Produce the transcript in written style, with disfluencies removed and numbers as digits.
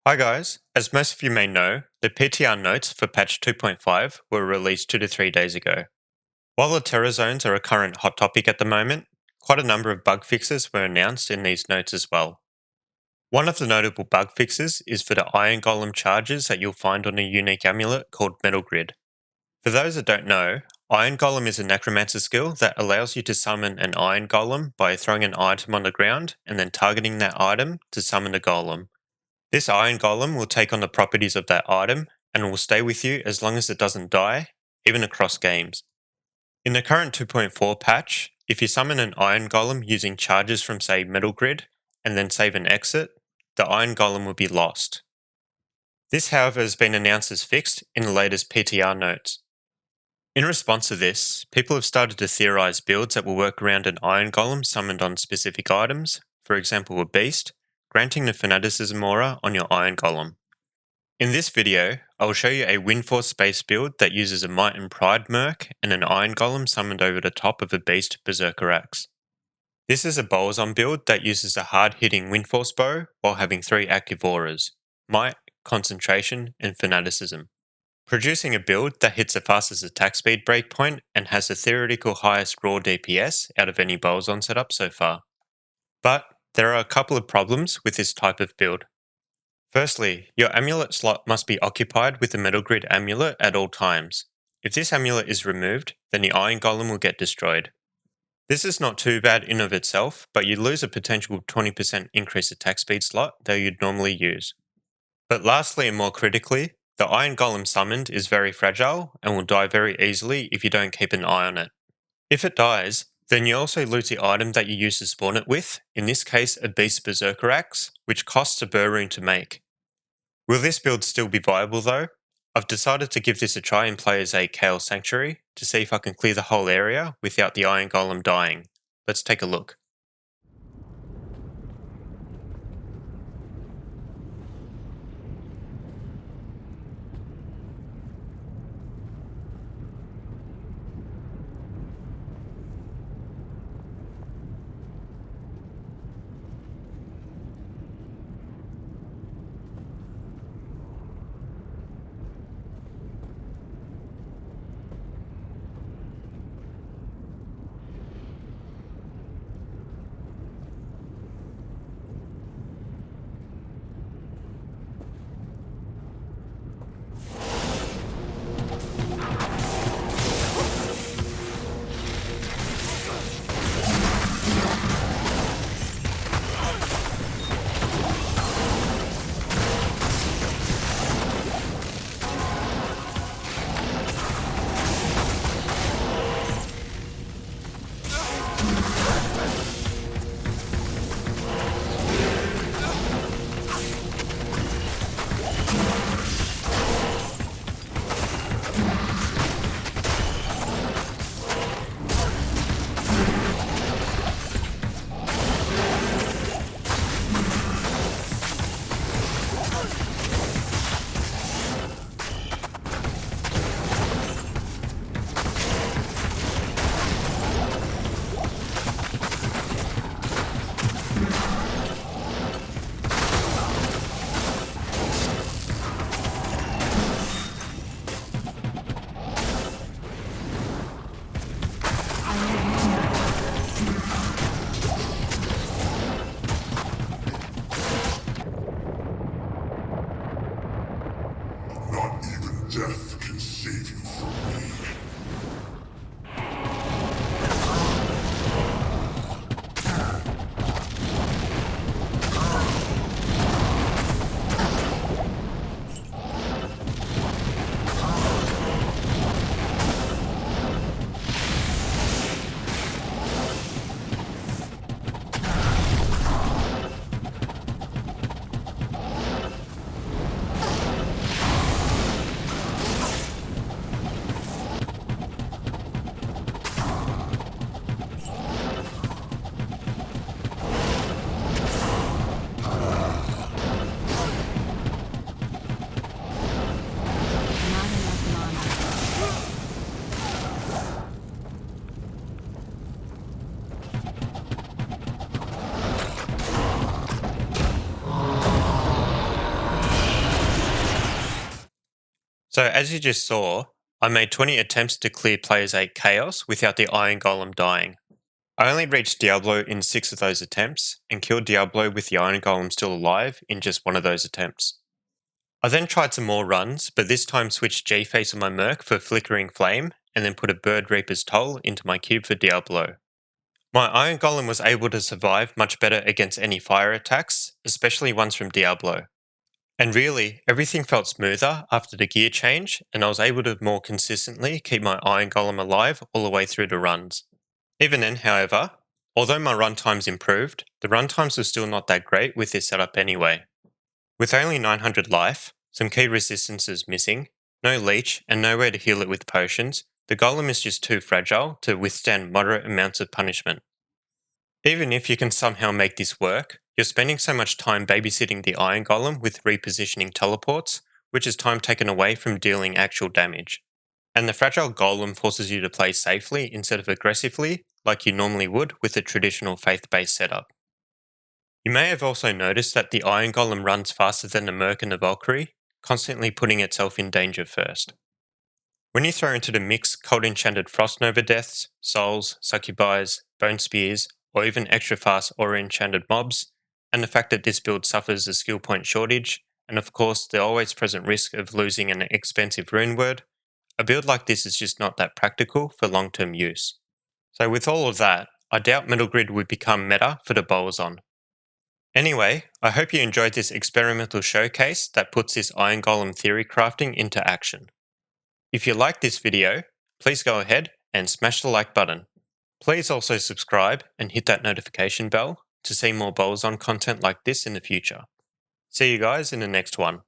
Hi guys, as most of you may know, the PTR notes for patch 2.5 were released 2 to 3 days ago. While the terror zones are a current hot topic at the moment, quite a number of bug fixes were announced in these notes as well. One of the notable bug fixes is for the Iron Golem charges that you'll find on a unique amulet called Metalgrid. For those that don't know, Iron Golem is a necromancer skill that allows you to summon an Iron Golem by throwing an item on the ground and then targeting that item to summon the golem. This Iron Golem will take on the properties of that item and will stay with you as long as it doesn't die, even across games. In the current 2.4 patch, if you summon an Iron Golem using charges from say Metalgrid and then save and exit, the Iron Golem will be lost. This however has been announced as fixed in the latest PTR notes. In response to this, people have started to theorize builds that will work around an Iron Golem summoned on specific items, for example a beast, granting the fanaticism aura on your Iron Golem. In this video, I will show you a Windforce space build that uses a Might and Pride merc and an Iron Golem summoned over the top of a beast Berserker Axe. This is a Bowazon build that uses a hard-hitting Windforce bow while having 3 active auras: Might, Concentration, and Fanaticism, producing a build that hits the fastest attack speed breakpoint and has the theoretical highest raw DPS out of any Bowazon setup so far. But there are a couple of problems with this type of build. Firstly, your amulet slot must be occupied with the Metalgrid amulet at all times. If this amulet is removed, then the Iron Golem will get destroyed. This is not too bad in of itself, but you lose a potential 20% increased attack speed slot that you'd normally use. But lastly and more critically, the Iron Golem summoned is very fragile and will die very easily if you don't keep an eye on it. If it dies, then you also lose the item that you used to spawn it with, in this case a Beast Berserker Axe, which costs a burr rune to make. Will this build still be viable though? I've decided to give this a try and play as a Chaos Sanctuary to see if I can clear the whole area without the Iron Golem dying. Let's take a look. Not even death can save you from me. So as you just saw, I made 20 attempts to clear Player's 8 Chaos without the Iron Golem dying. I only reached Diablo in 6 of those attempts, and killed Diablo with the Iron Golem still alive in just one of those attempts. I then tried some more runs, but this time switched G-Face on my Merc for Flickering Flame, and then put a Bird Reaper's Toll into my cube for Diablo. My Iron Golem was able to survive much better against any fire attacks, especially ones from Diablo. And really, everything felt smoother after the gear change, and I was able to more consistently keep my Iron Golem alive all the way through the runs. Even then, however, although my runtimes improved, the runtimes were still not that great with this setup anyway. With only 900 life, some key resistances missing, no leech, and nowhere to heal it with potions, the golem is just too fragile to withstand moderate amounts of punishment. Even if you can somehow make this work, you're spending so much time babysitting the Iron Golem with repositioning teleports, which is time taken away from dealing actual damage. And the fragile golem forces you to play safely instead of aggressively, like you normally would with a traditional faith-based setup. You may have also noticed that the Iron Golem runs faster than the Merc and the Valkyrie, constantly putting itself in danger first. When you throw into the mix cold enchanted Frost Nova Deaths, Souls, Succubis, Bone Spears, or even extra fast Aura enchanted mobs, and the fact that this build suffers a skill point shortage, and of course the always present risk of losing an expensive rune word, a build like this is just not that practical for long-term use. So with all of that, I doubt Metalgrid would become meta for the Bowazon. Anyway, I hope you enjoyed this experimental showcase that puts this Iron Golem theory crafting into action. If you liked this video, please go ahead and smash the like button. Please also subscribe and hit that notification bell to see more Bowazon content like this in the future. See you guys in the next one.